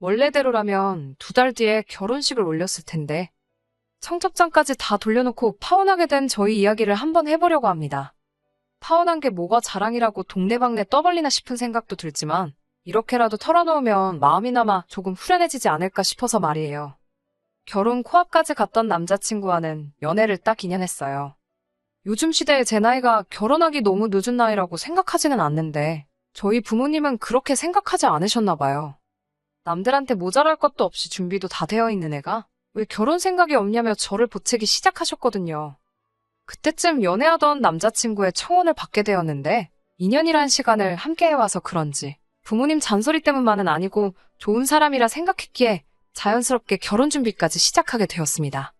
원래대로라면 2달 뒤에 결혼식을 올렸을 텐데 청첩장까지 다 돌려놓고 파혼하게 된 저희 이야기를 한번 해보려고 합니다. 파혼한 게 뭐가 자랑이라고 동네방네 떠벌리나 싶은 생각도 들지만 이렇게라도 털어놓으면 마음이나마 조금 후련해지지 않을까 싶어서 말이에요. 결혼 코앞까지 갔던 남자친구와는 연애를 딱 2년 했어요. 요즘 시대에 제 나이가 결혼하기 너무 늦은 나이라고 생각하지는 않는데 저희 부모님은 그렇게 생각하지 않으셨나 봐요. 남들한테 모자랄 것도 없이 준비도 다 되어 있는 애가 왜 결혼 생각이 없냐며 저를 보채기 시작하셨거든요. 그때쯤 연애하던 남자친구의 청혼을 받게 되었는데 2년이란 시간을 함께 해와서 그런지 부모님 잔소리 때문만은 아니고 좋은 사람이라 생각했기에 자연스럽게 결혼 준비까지 시작하게 되었습니다.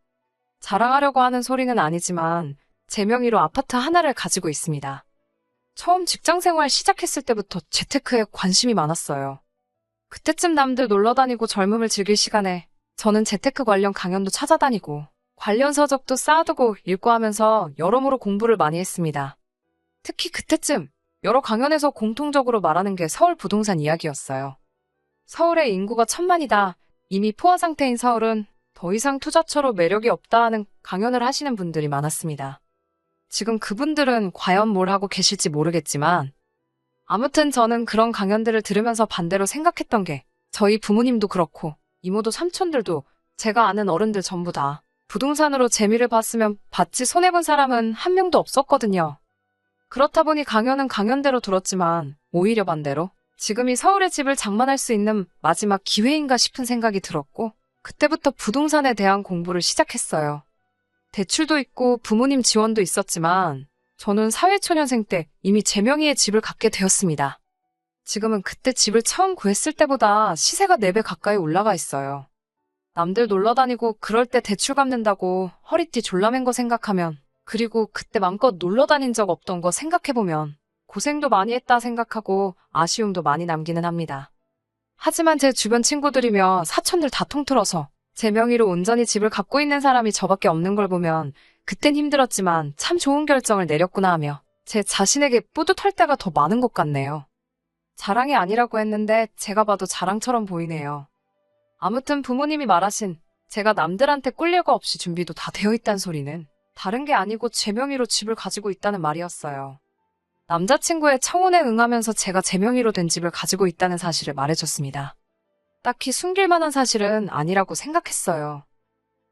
자랑하려고 하는 소리는 아니지만 제 명의로 아파트 하나를 가지고 있습니다. 처음 직장생활 시작했을 때부터 재테크에 관심이 많았어요. 그때쯤 남들 놀러다니고 젊음을 즐길 시간에 저는 재테크 관련 강연도 찾아다니고 관련 서적도 쌓아두고 읽고 하면서 여러모로 공부를 많이 했습니다. 특히 그때쯤 여러 강연에서 공통적으로 말하는 게 서울 부동산 이야기였어요. 서울의 인구가 1000만이다. 이미 포화 상태인 서울은 더 이상 투자처로 매력이 없다 하는 강연을 하시는 분들이 많았습니다. 지금 그분들은 과연 뭘 하고 계실지 모르겠지만 아무튼 저는 그런 강연들을 들으면서 반대로 생각했던 게 저희 부모님도 그렇고 이모도 삼촌들도 제가 아는 어른들 전부 다 부동산으로 재미를 봤으면 봤지 손해본 사람은 한 명도 없었거든요. 그렇다 보니 강연은 강연대로 들었지만 오히려 반대로 지금이 서울의 집을 장만할 수 있는 마지막 기회인가 싶은 생각이 들었고 그때부터 부동산에 대한 공부를 시작했어요. 대출도 있고 부모님 지원도 있었지만 저는 사회초년생 때 이미 제 명의의 집을 갖게 되었습니다. 지금은 그때 집을 처음 구했을 때보다 시세가 4배 가까이 올라가 있어요. 남들 놀러다니고 그럴 때 대출 갚는다고 허리띠 졸라맨 거 생각하면 그리고 그때 맘껏 놀러다닌 적 없던 거 생각해보면 고생도 많이 했다 생각하고 아쉬움도 많이 남기는 합니다. 하지만 제 주변 친구들이며 사촌들 다 통틀어서 제 명의로 온전히 집을 갖고 있는 사람이 저밖에 없는 걸 보면 그땐 힘들었지만 참 좋은 결정을 내렸구나 하며 제 자신에게 뿌듯할 때가 더 많은 것 같네요. 자랑이 아니라고 했는데 제가 봐도 자랑처럼 보이네요. 아무튼 부모님이 말하신 제가 남들한테 꿀릴 거 없이 준비도 다 되어 있다는 소리는 다른 게 아니고 제 명의로 집을 가지고 있다는 말이었어요. 남자친구의 청혼에 응하면서 제가 제 명의로 된 집을 가지고 있다는 사실을 말해줬습니다. 딱히 숨길 만한 사실은 아니라고 생각했어요.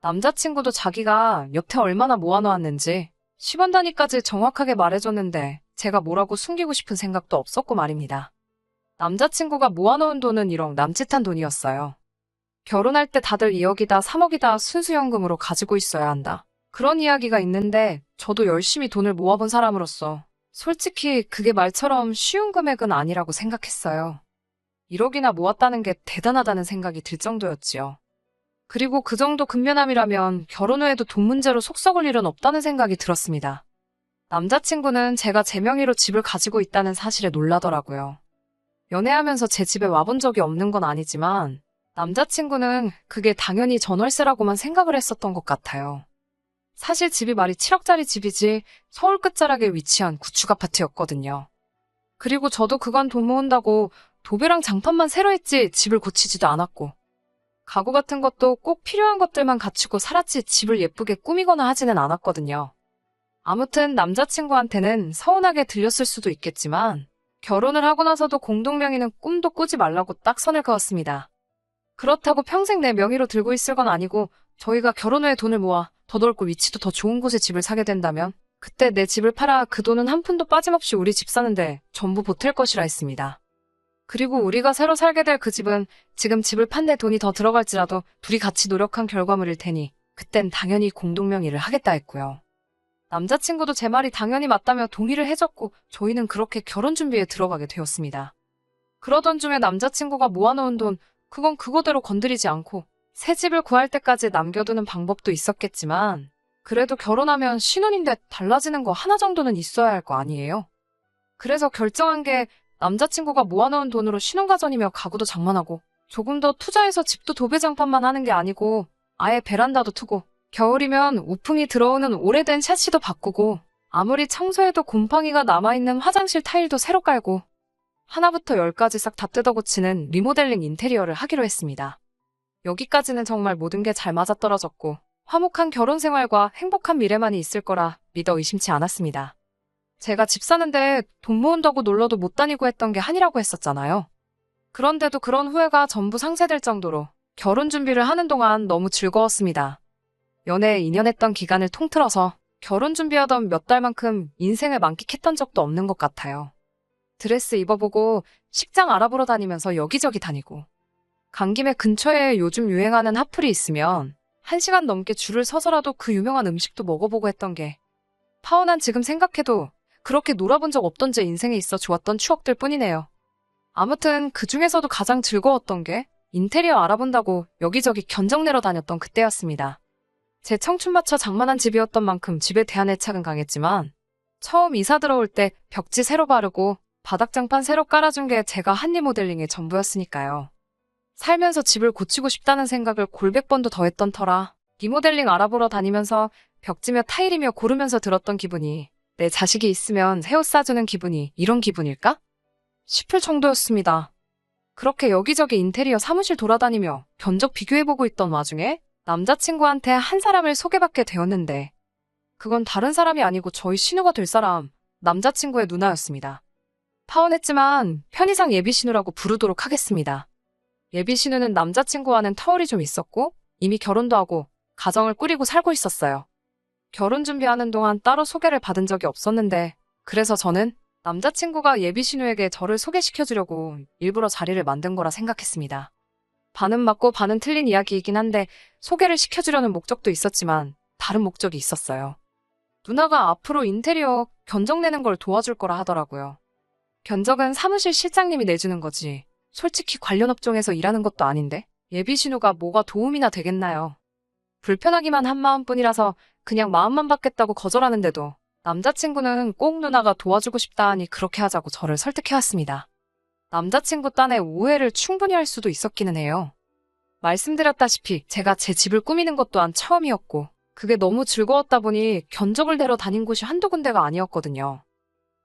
남자친구도 자기가 여태 얼마나 모아놓았는지 10원 단위까지 정확하게 말해줬는데 제가 뭐라고 숨기고 싶은 생각도 없었고 말입니다. 남자친구가 모아놓은 돈은 1억 남짓한 돈이었어요. 결혼할 때 다들 2억이다 3억이다 순수연금으로 가지고 있어야 한다. 그런 이야기가 있는데 저도 열심히 돈을 모아본 사람으로서 솔직히 그게 말처럼 쉬운 금액은 아니라고 생각했어요. 1억이나 모았다는 게 대단하다는 생각이 들 정도였지요. 그리고 그 정도 근면함이라면 결혼 후에도 돈 문제로 속 썩을 일은 없다는 생각이 들었습니다. 남자친구는 제가 제 명의로 집을 가지고 있다는 사실에 놀라더라고요. 연애하면서 제 집에 와본 적이 없는 건 아니지만 남자친구는 그게 당연히 전월세라고만 생각을 했었던 것 같아요. 사실 집이 말이 7억짜리 집이지 서울 끝자락에 위치한 구축 아파트였거든요. 그리고 저도 그간 돈 모은다고 도배랑 장판만 새로 했지 집을 고치지도 않았고 가구 같은 것도 꼭 필요한 것들만 갖추고 살았지 집을 예쁘게 꾸미거나 하지는 않았거든요. 아무튼 남자친구한테는 서운하게 들렸을 수도 있겠지만 결혼을 하고 나서도 공동명의는 꿈도 꾸지 말라고 딱 선을 그었습니다. 그렇다고 평생 내 명의로 들고 있을 건 아니고 저희가 결혼 후에 돈을 모아 더 넓고 위치도 더 좋은 곳에 집을 사게 된다면 그때 내 집을 팔아 그 돈은 한 푼도 빠짐없이 우리 집 사는데 전부 보탤 것이라 했습니다. 그리고 우리가 새로 살게 될 그 집은 지금 집을 판 내 돈이 더 들어갈지라도 둘이 같이 노력한 결과물일 테니 그땐 당연히 공동명의를 하겠다 했고요. 남자친구도 제 말이 당연히 맞다며 동의를 해줬고 저희는 그렇게 결혼 준비에 들어가게 되었습니다. 그러던 중에 남자친구가 모아놓은 돈 그건 그거대로 건드리지 않고 새 집을 구할 때까지 남겨두는 방법도 있었겠지만 그래도 결혼하면 신혼인데 달라지는 거 하나 정도는 있어야 할 거 아니에요? 그래서 결정한 게 남자친구가 모아놓은 돈으로 신혼가전이며 가구도 장만하고 조금 더 투자해서 집도 도배장판만 하는 게 아니고 아예 베란다도 트고 겨울이면 우풍이 들어오는 오래된 샤시도 바꾸고 아무리 청소해도 곰팡이가 남아있는 화장실 타일도 새로 깔고 하나부터 열까지 싹 다 뜯어고치는 리모델링 인테리어를 하기로 했습니다. 여기까지는 정말 모든 게 잘 맞아떨어졌고 화목한 결혼 생활과 행복한 미래만이 있을 거라 믿어 의심치 않았습니다. 제가 집 사는데 돈 모은다고 놀러도 못 다니고 했던 게 한이라고 했었잖아요. 그런데도 그런 후회가 전부 상쇄될 정도로 결혼 준비를 하는 동안 너무 즐거웠습니다. 연애 2년 했던 기간을 통틀어서 결혼 준비하던 몇 달만큼 인생을 만끽했던 적도 없는 것 같아요. 드레스 입어보고 식장 알아보러 다니면서 여기저기 다니고 간 김에 근처에 요즘 유행하는 핫플이 있으면 1시간 넘게 줄을 서서라도 그 유명한 음식도 먹어보고 했던 게 파혼한 지금 생각해도 그렇게 놀아본 적 없던 제 인생에 있어 좋았던 추억들 뿐이네요. 아무튼 그 중에서도 가장 즐거웠던 게 인테리어 알아본다고 여기저기 견적 내러 다녔던 그때였습니다. 제 청춘 맞춰 장만한 집이었던 만큼 집에 대한 애착은 강했지만 처음 이사 들어올 때 벽지 새로 바르고 바닥장판 새로 깔아준 게 제가 한 리모델링의 전부였으니까요. 살면서 집을 고치고 싶다는 생각을 골백 번도 더 했던 터라 리모델링 알아보러 다니면서 벽지며 타일이며 고르면서 들었던 기분이 내 자식이 있으면 새 옷 사주는 기분이 이런 기분일까? 싶을 정도였습니다. 그렇게 여기저기 인테리어 사무실 돌아다니며 견적 비교해보고 있던 와중에 남자친구한테 한 사람을 소개받게 되었는데 그건 다른 사람이 아니고 저희 신우가 될 사람, 남자친구의 누나였습니다. 파혼했지만 편의상 예비신우라고 부르도록 하겠습니다. 예비신우는 남자친구와는 터울이 좀 있었고 이미 결혼도 하고 가정을 꾸리고 살고 있었어요. 결혼 준비하는 동안 따로 소개를 받은 적이 없었는데 그래서 저는 남자친구가 예비신우에게 저를 소개시켜주려고 일부러 자리를 만든 거라 생각했습니다. 반은 맞고 반은 틀린 이야기이긴 한데 소개를 시켜주려는 목적도 있었지만 다른 목적이 있었어요. 누나가 앞으로 인테리어 견적 내는 걸 도와줄 거라 하더라고요. 견적은 사무실 실장님이 내주는 거지. 솔직히 관련 업종에서 일하는 것도 아닌데 예비신우가 뭐가 도움이나 되겠나요. 불편하기만 한 마음뿐이라서 그냥 마음만 받겠다고 거절하는데도 남자친구는 꼭 누나가 도와주고 싶다 하니 그렇게 하자고 저를 설득해왔습니다. 남자친구 딴에 오해를 충분히 할 수도 있었기는 해요. 말씀드렸다시피 제가 제 집을 꾸미는 것 또한 처음이었고 그게 너무 즐거웠다 보니 견적을 내러 다닌 곳이 한두 군데가 아니었거든요.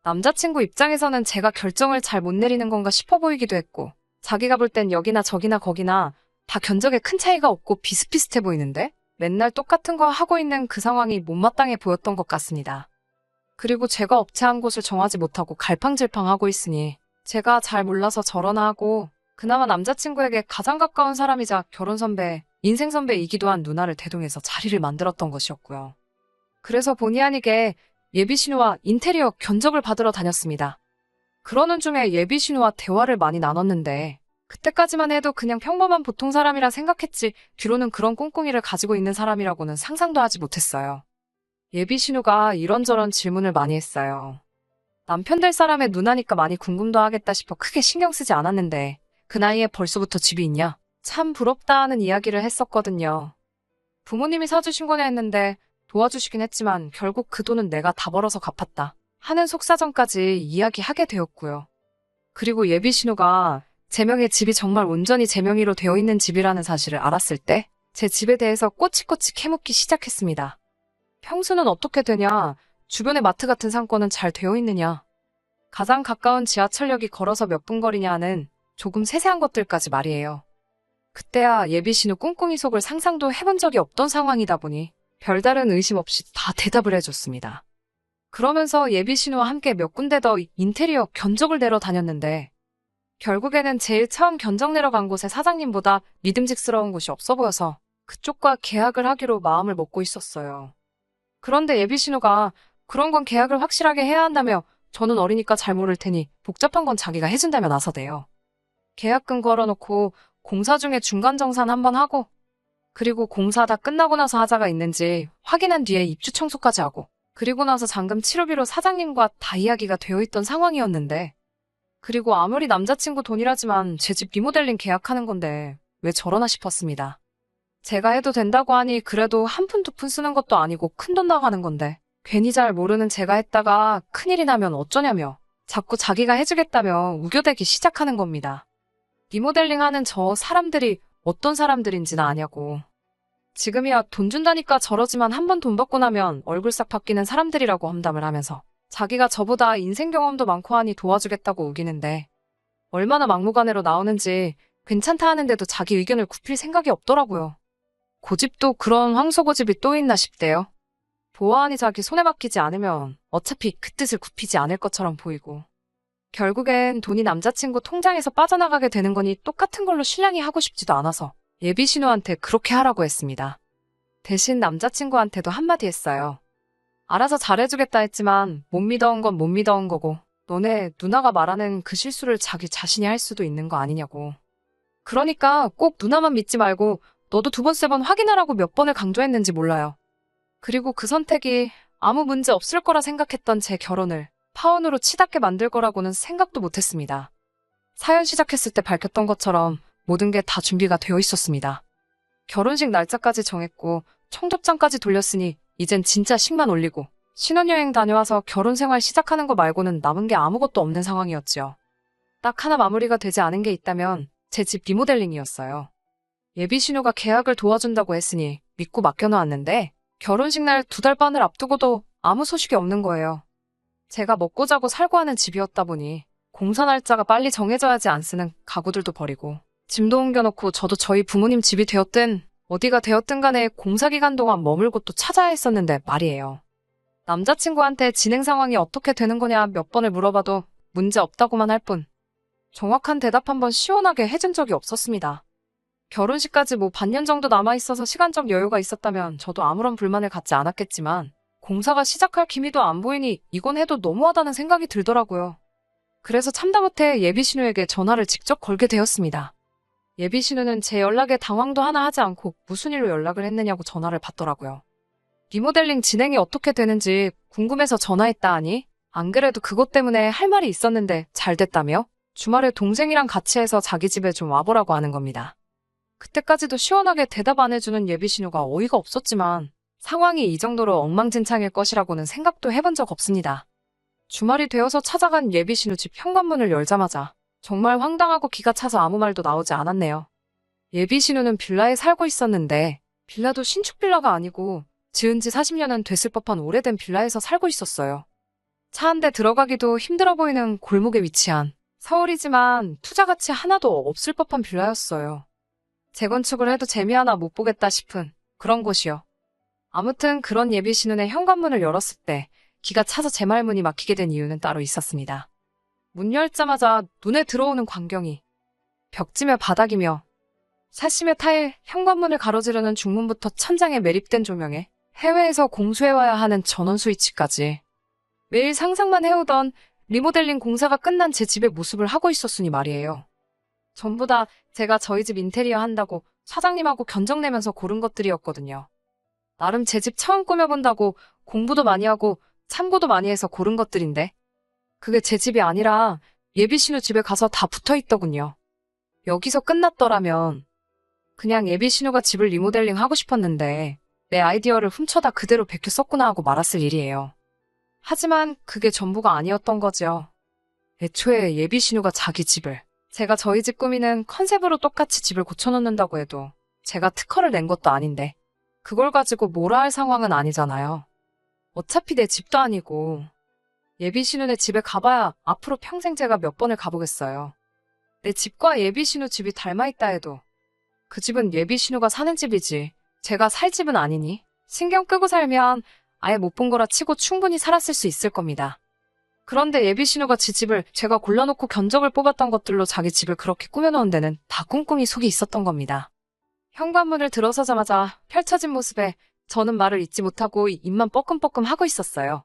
남자친구 입장에서는 제가 결정을 잘 못 내리는 건가 싶어 보이기도 했고 자기가 볼 땐 여기나 저기나 거기나 다 견적에 큰 차이가 없고 비슷비슷해 보이는데 맨날 똑같은 거 하고 있는 그 상황이 못마땅해 보였던 것 같습니다. 그리고 제가 업체 한 곳을 정하지 못하고 갈팡질팡하고 있으니 제가 잘 몰라서 저러나 하고 그나마 남자친구에게 가장 가까운 사람이자 결혼 선배, 인생 선배이기도 한 누나를 대동해서 자리를 만들었던 것이었고요. 그래서 본의 아니게 예비신우와 인테리어 견적을 받으러 다녔습니다. 그러는 중에 예비신우와 대화를 많이 나눴는데 그때까지만 해도 그냥 평범한 보통 사람이라 생각했지 뒤로는 그런 꿍꿍이를 가지고 있는 사람이라고는 상상도 하지 못했어요. 예비신우가 이런저런 질문을 많이 했어요. 남편 될 사람의 누나니까 많이 궁금도 하겠다 싶어 크게 신경 쓰지 않았는데 그 나이에 벌써부터 집이 있냐? 참 부럽다 하는 이야기를 했었거든요. 부모님이 사주신 거네 했는데 도와주시긴 했지만 결국 그 돈은 내가 다 벌어서 갚았다 하는 속사정까지 이야기하게 되었고요. 그리고 예비신우가 제 명의 집이 정말 온전히 제 명의로 되어 있는 집이라는 사실을 알았을 때 제 집에 대해서 꼬치꼬치 캐묻기 시작했습니다. 평수는 어떻게 되냐? 주변에 마트 같은 상권은 잘 되어 있느냐? 가장 가까운 지하철역이 걸어서 몇 분 거리냐 하는 조금 세세한 것들까지 말이에요. 그때야 예비신우 꿍꿍이 속을 상상도 해본 적이 없던 상황이다 보니 별다른 의심 없이 다 대답을 해줬습니다. 그러면서 예비신우와 함께 몇 군데 더 인테리어 견적을 내러 다녔는데 결국에는 제일 처음 견적 내러 간 곳의 사장님보다 믿음직스러운 곳이 없어 보여서 그쪽과 계약을 하기로 마음을 먹고 있었어요. 그런데 예비신우가 그런 건 계약을 확실하게 해야 한다며 저는 어리니까 잘 모를 테니 복잡한 건 자기가 해준다며 나서대요. 계약금 걸어놓고 공사 중에 중간정산 한번 하고 그리고 공사 다 끝나고 나서 하자가 있는지 확인한 뒤에 입주 청소까지 하고 그리고 나서 잔금 치료비로 사장님과 다 이야기가 되어 있던 상황이었는데 그리고 아무리 남자친구 돈이라지만 제 집 리모델링 계약하는 건데 왜 저러나 싶었습니다. 제가 해도 된다고 하니 그래도 한 푼 두 푼 쓰는 것도 아니고 큰돈 나가는 건데 괜히 잘 모르는 제가 했다가 큰일이 나면 어쩌냐며 자꾸 자기가 해주겠다며 우겨대기 시작하는 겁니다. 리모델링 하는 저 사람들이 어떤 사람들인지는 아냐고. 지금이야 돈 준다니까 저러지만 한번 돈 받고 나면 얼굴 싹 바뀌는 사람들이라고 험담을 하면서 자기가 저보다 인생 경험도 많고 하니 도와주겠다고 우기는데 얼마나 막무가내로 나오는지 괜찮다 하는데도 자기 의견을 굽힐 생각이 없더라고요. 고집도 그런 황소고집이 또 있나 싶대요. 보아하니 자기 손에 맡기지 않으면 어차피 그 뜻을 굽히지 않을 것처럼 보이고. 결국엔 돈이 남자친구 통장에서 빠져나가게 되는 거니 똑같은 걸로 신랑이 하고 싶지도 않아서 예비신우한테 그렇게 하라고 했습니다. 대신 남자친구한테도 한마디 했어요. 알아서 잘해주겠다 했지만 못 믿어온 건 못 믿어온 거고 너네 누나가 말하는 그 실수를 자기 자신이 할 수도 있는 거 아니냐고. 그러니까 꼭 누나만 믿지 말고 너도 두 번, 세 번 확인하라고 몇 번을 강조했는지 몰라요. 그리고 그 선택이 아무 문제 없을 거라 생각했던 제 결혼을 파혼으로 치닫게 만들 거라고는 생각도 못했습니다. 사연 시작했을 때 밝혔던 것처럼 모든 게 다 준비가 되어 있었습니다. 결혼식 날짜까지 정했고 청첩장까지 돌렸으니 이젠 진짜 식만 올리고 신혼여행 다녀와서 결혼 생활 시작하는 거 말고는 남은 게 아무것도 없는 상황이었지요. 딱 하나 마무리가 되지 않은 게 있다면 제 집 리모델링이었어요. 예비신우가 계약을 도와준다고 했으니 믿고 맡겨놓았는데 결혼식 날 2달 반을 앞두고도 아무 소식이 없는 거예요. 제가 먹고 자고 살고 하는 집이었다 보니 공사 날짜가 빨리 정해져야지 안 쓰는 가구들도 버리고 짐도 옮겨놓고 저도 저희 부모님 집이 되었든 어디가 되었든 간에 공사 기간 동안 머물 곳도 찾아야 했었는데 말이에요. 남자친구한테 진행 상황이 어떻게 되는 거냐 몇 번을 물어봐도 문제 없다고만 할 뿐 정확한 대답 한번 시원하게 해준 적이 없었습니다. 결혼식까지 반년 정도 남아있어서 시간적 여유가 있었다면 저도 아무런 불만을 갖지 않았겠지만 공사가 시작할 기미도 안 보이니 이건 해도 너무하다는 생각이 들더라고요. 그래서 참다 못해 예비신우에게 전화를 직접 걸게 되었습니다. 예비신우는 제 연락에 당황도 하나 하지 않고 무슨 일로 연락을 했느냐고 전화를 받더라고요. 리모델링 진행이 어떻게 되는지 궁금해서 전화했다 하니 안 그래도 그것 때문에 할 말이 있었는데 잘 됐다며 주말에 동생이랑 같이 해서 자기 집에 좀 와보라고 하는 겁니다. 그때까지도 시원하게 대답 안 해주는 예비신우가 어이가 없었지만 상황이 이 정도로 엉망진창일 것이라고는 생각도 해본 적 없습니다. 주말이 되어서 찾아간 예비신우 집 현관문을 열자마자 정말 황당하고 기가 차서 아무 말도 나오지 않았네요. 예비신우는 빌라에 살고 있었는데 빌라도 신축 빌라가 아니고 지은 지 40년은 됐을 법한 오래된 빌라에서 살고 있었어요. 차 한 대 들어가기도 힘들어 보이는 골목에 위치한 서울이지만 투자 가치 하나도 없을 법한 빌라였어요. 재건축을 해도 재미 하나 못 보겠다 싶은 그런 곳이요. 아무튼 그런 예비신우의 현관문을 열었을 때 기가 차서 제 말문이 막히게 된 이유는 따로 있었습니다. 문 열자마자 눈에 들어오는 광경이 벽지며 바닥이며 사시며 타일, 현관문을 가로지르는 중문부터 천장에 매립된 조명에 해외에서 공수해와야 하는 전원 스위치까지 매일 상상만 해오던 리모델링 공사가 끝난 제 집의 모습을 하고 있었으니 말이에요. 전부 다 제가 저희 집 인테리어 한다고 사장님하고 견적내면서 고른 것들이었거든요. 나름 제 집 처음 꾸며본다고 공부도 많이 하고 참고도 많이 해서 고른 것들인데 그게 제 집이 아니라 예비신우 집에 가서 다 붙어있더군요. 여기서 끝났더라면 그냥 예비신우가 집을 리모델링 하고 싶었는데 내 아이디어를 훔쳐다 그대로 베껴 썼구나 하고 말았을 일이에요. 하지만 그게 전부가 아니었던 거죠. 애초에 예비신우가 자기 집을 제가 저희 집 꾸미는 컨셉으로 똑같이 집을 고쳐놓는다고 해도 제가 특허를 낸 것도 아닌데 그걸 가지고 뭐라 할 상황은 아니잖아요. 어차피 내 집도 아니고 예비신우네 집에 가봐야 앞으로 평생 제가 몇 번을 가보겠어요. 내 집과 예비신우 집이 닮아있다 해도 그 집은 예비신우가 사는 집이지 제가 살 집은 아니니 신경 끄고 살면 아예 못 본 거라 치고 충분히 살았을 수 있을 겁니다. 그런데 예비신우가 지 집을 제가 골라놓고 견적을 뽑았던 것들로 자기 집을 그렇게 꾸며놓은 데는 다 꿍꿍이 속이 있었던 겁니다. 현관문을 들어서자마자 펼쳐진 모습에 저는 말을 잇지 못하고 입만 뻐끔뻐끔 하고 있었어요.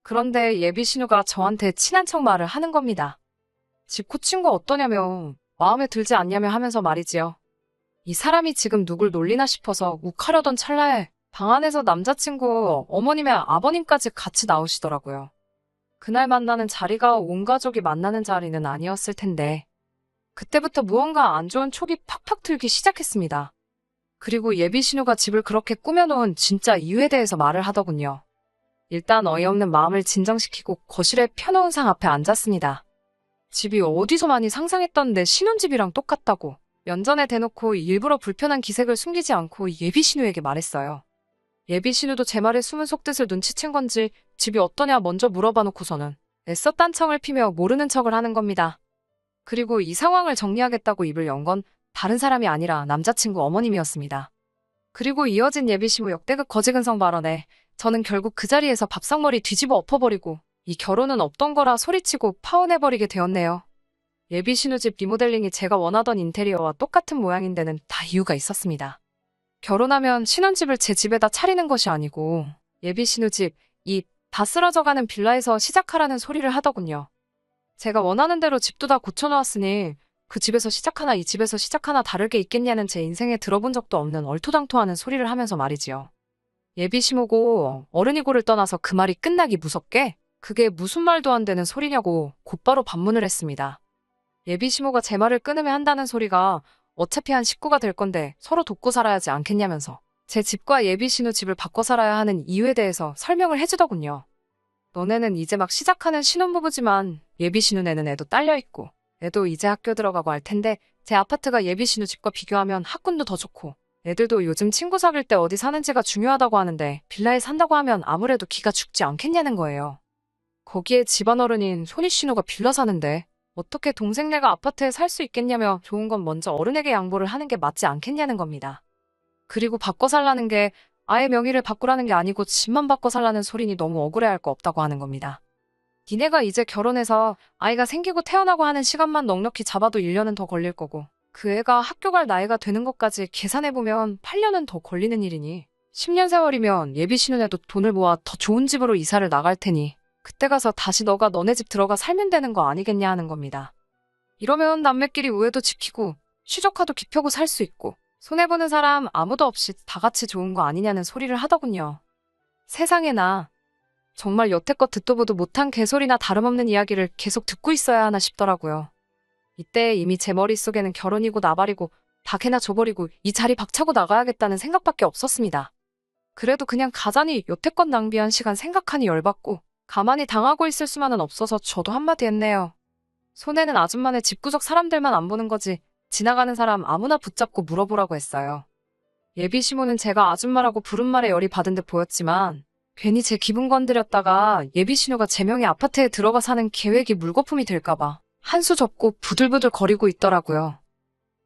그런데 예비신우가 저한테 친한 척 말을 하는 겁니다. 집 고친 거 어떠냐며 마음에 들지 않냐며 하면서 말이지요. 이 사람이 지금 누굴 놀리나 싶어서 욱하려던 찰나에 방 안에서 남자친구, 어머님의 아버님까지 같이 나오시더라고요. 그날 만나는 자리가 온 가족이 만나는 자리는 아니었을 텐데 그때부터 무언가 안 좋은 촉이 팍팍 들기 시작했습니다. 그리고 예비신우가 집을 그렇게 꾸며놓은 진짜 이유에 대해서 말을 하더군요. 일단 어이없는 마음을 진정시키고 거실에 펴놓은 상 앞에 앉았습니다. 집이 어디서 많이 상상했던 내 신혼집이랑 똑같다고 면전에 대놓고 일부러 불편한 기색을 숨기지 않고 예비신우에게 말했어요. 예비신우도 제 말에 숨은 속뜻을 눈치챈 건지 집이 어떠냐 먼저 물어봐 놓고서는 애써 딴청을 피며 모르는 척을 하는 겁니다. 그리고 이 상황을 정리하겠다고 입을 연 건 다른 사람이 아니라 남자친구 어머님이었습니다. 그리고 이어진 예비시부 역대급 거지근성 발언에 저는 결국 그 자리에서 밥상머리 뒤집어 엎어버리고 이 결혼은 없던 거라 소리치고 파혼해버리게 되었네요. 예비 신우집 리모델링이 제가 원하던 인테리어와 똑같은 모양인 데는 다 이유가 있었습니다. 결혼하면 신혼집을 제 집에다 차리는 것이 아니고 예비 신우집, 이 다 쓰러져가는 빌라에서 시작하라는 소리를 하더군요. 제가 원하는 대로 집도 다 고쳐놓았으니 그 집에서 시작하나 이 집에서 시작하나 다르게 있겠냐는 제 인생에 들어본 적도 없는 얼토당토하는 소리를 하면서 말이지요. 예비 시모고 어른이고를 떠나서 그 말이 끝나기 무섭게 그게 무슨 말도 안 되는 소리냐고 곧바로 반문을 했습니다. 예비 시모가 제 말을 끊으면 한다는 소리가 어차피 한 식구가 될 건데 서로 돕고 살아야지 않겠냐면서 제 집과 예비 신우 집을 바꿔 살아야 하는 이유에 대해서 설명을 해주더군요. 너네는 이제 막 시작하는 신혼부부지만 예비 신우네는 애도 딸려있고 애도 이제 학교 들어가고 할 텐데 제 아파트가 예비 신우 집과 비교하면 학군도 더 좋고 애들도 요즘 친구 사귈 때 어디 사는지가 중요하다고 하는데 빌라에 산다고 하면 아무래도 기가 죽지 않겠냐는 거예요. 거기에 집안어른인 손이신우가 빌라 사는데 어떻게 동생네가 아파트에 살 수 있겠냐며 좋은 건 먼저 어른에게 양보를 하는 게 맞지 않겠냐는 겁니다. 그리고 바꿔 살라는 게 아예 명의를 바꾸라는 게 아니고 집만 바꿔 살라는 소리니 너무 억울해할 거 없다고 하는 겁니다. 니네가 이제 결혼해서 아이가 생기고 태어나고 하는 시간만 넉넉히 잡아도 1년은 더 걸릴 거고 그 애가 학교 갈 나이가 되는 것까지 계산해보면 8년은 더 걸리는 일이니 10년 세월이면 예비 신혼에도 돈을 모아 더 좋은 집으로 이사를 나갈 테니 그때 가서 다시 너가 너네 집 들어가 살면 되는 거 아니겠냐 하는 겁니다. 이러면 남매끼리 우애도 지키고 시조카도 깊혀고 살 수 있고 손해보는 사람 아무도 없이 다 같이 좋은 거 아니냐는 소리를 하더군요. 세상에나 정말 여태껏 듣도 보도 못한 개소리나 다름없는 이야기를 계속 듣고 있어야 하나 싶더라고요. 이때 이미 제 머릿속에는 결혼이고 나발이고 다 개나 줘버리고 이 자리 박차고 나가야겠다는 생각밖에 없었습니다. 그래도 그냥 가자니 여태껏 낭비한 시간 생각하니 열받고 가만히 당하고 있을 수만은 없어서 저도 한마디 했네요. 손해는 아줌마네 집구석 사람들만 안 보는 거지 지나가는 사람 아무나 붙잡고 물어보라고 했어요. 예비 시모는 제가 아줌마라고 부른 말에 열이 받은 듯 보였지만 괜히 제 기분 건드렸다가 예비 신우가 제 명의 아파트에 들어가 사는 계획이 물거품이 될까봐 한 수 접고 부들부들 거리고 있더라고요.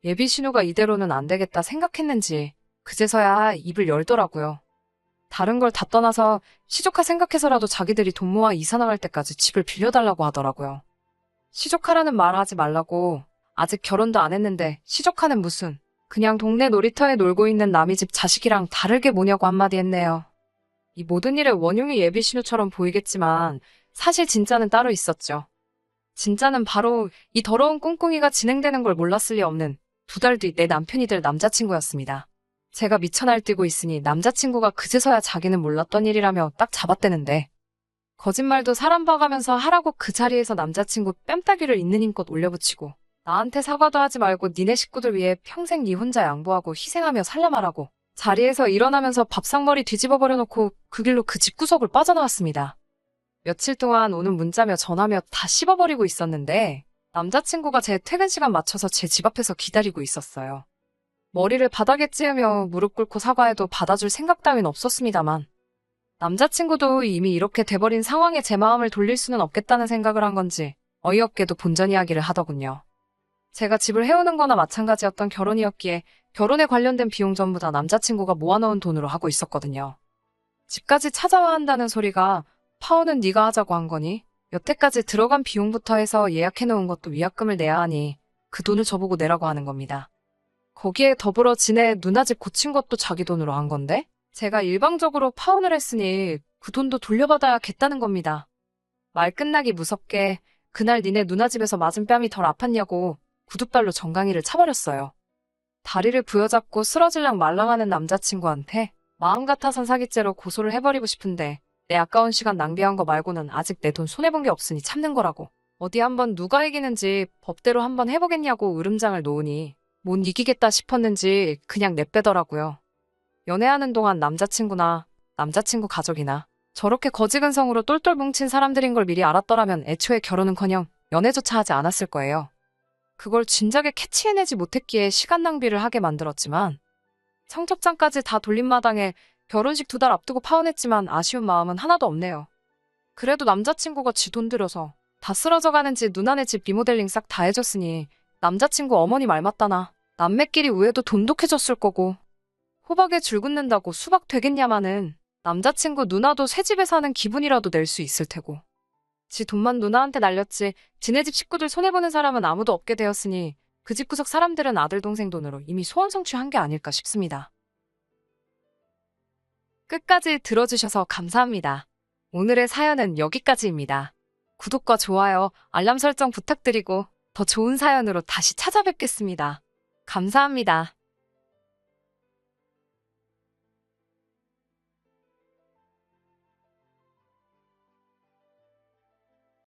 예비 신우가 이대로는 안 되겠다 생각했는지 그제서야 입을 열더라고요. 다른 걸 다 떠나서 시조카 생각해서라도 자기들이 돈 모아 이사 나갈 때까지 집을 빌려달라고 하더라고요. 시조카라는 말 하지 말라고 아직 결혼도 안 했는데 시조카는 무슨 그냥 동네 놀이터에 놀고 있는 남의 집 자식이랑 다르게 뭐냐고 한마디 했네요. 이 모든 일의 원흉이 예비 신우처럼 보이겠지만 사실 진짜는 따로 있었죠. 진짜는 바로 이 더러운 꿍꿍이가 진행되는 걸 몰랐을 리 없는 2달 뒤 내 남편이 될 남자친구였습니다. 제가 미쳐 날뛰고 있으니 남자친구가 그제서야 자기는 몰랐던 일이라며 딱 잡아대는데 거짓말도 사람 봐가면서 하라고 그 자리에서 남자친구 뺨따귀를 있는 힘껏 올려붙이고 나한테 사과도 하지 말고 니네 식구들 위해 평생 니 혼자 양보하고 희생하며 살려말하고 자리에서 일어나면서 밥상머리 뒤집어 버려놓고 그 길로 그 집구석을 빠져나왔습니다. 며칠 동안 오는 문자며 전화며 다 씹어버리고 있었는데 남자친구가 제 퇴근 시간 맞춰서 제 집 앞에서 기다리고 있었어요. 머리를 바닥에 찌으며 무릎 꿇고 사과해도 받아줄 생각 따윈 없었습니다만 남자친구도 이미 이렇게 돼버린 상황에 제 마음을 돌릴 수는 없겠다는 생각을 한 건지 어이없게도 본전 이야기를 하더군요. 제가 집을 해오는 거나 마찬가지였던 결혼이었기에 결혼에 관련된 비용 전부 다 남자친구가 모아놓은 돈으로 하고 있었거든요. 집까지 찾아와 한다는 소리가 파혼은 네가 하자고 한 거니? 여태까지 들어간 비용부터 해서 예약해놓은 것도 위약금을 내야 하니 그 돈을 저보고 내라고 하는 겁니다. 거기에 더불어 지네 누나 집 고친 것도 자기 돈으로 한 건데 제가 일방적으로 파혼을 했으니 그 돈도 돌려받아야겠다는 겁니다. 말 끝나기 무섭게 그날 니네 누나 집에서 맞은 뺨이 덜 아팠냐고 구둣발로 정강이를 차버렸어요. 다리를 부여잡고 쓰러질랑 말랑하는 남자친구한테 마음 같아선 사기죄로 고소를 해버리고 싶은데 내 아까운 시간 낭비한 거 말고는 아직 내 돈 손해본 게 없으니 참는 거라고. 어디 한번 누가 이기는지 법대로 한번 해보겠냐고 으름장을 놓으니 못 이기겠다 싶었는지 그냥 내빼더라고요. 연애하는 동안 남자친구나 남자친구 가족이나 저렇게 거지근성으로 똘똘 뭉친 사람들인 걸 미리 알았더라면 애초에 결혼은커녕 연애조차 하지 않았을 거예요. 그걸 진작에 캐치해내지 못했기에 시간 낭비를 하게 만들었지만 청첩장까지 다 돌린 마당에 결혼식 2달 앞두고 파혼했지만 아쉬운 마음은 하나도 없네요. 그래도 남자친구가 지 돈 들여서 다 쓰러져 가는지 누나네 집 리모델링 싹 다 해줬으니 남자친구 어머니 말 맞다나. 남매끼리 우애도 돈독해졌을 거고. 호박에 줄 긋는다고 수박 되겠냐마는. 남자친구 누나도 새 집에 사는 기분이라도 낼 수 있을 테고. 지 돈만 누나한테 날렸지 지네 집 식구들 손해보는 사람은 아무도 없게 되었으니 그 집구석 사람들은 아들 동생 돈으로 이미 소원 성취한 게 아닐까 싶습니다. 끝까지 들어주셔서 감사합니다. 오늘의 사연은 여기까지입니다. 구독과 좋아요, 알람 설정 부탁드리고 더 좋은 사연으로 다시 찾아뵙겠습니다. 감사합니다.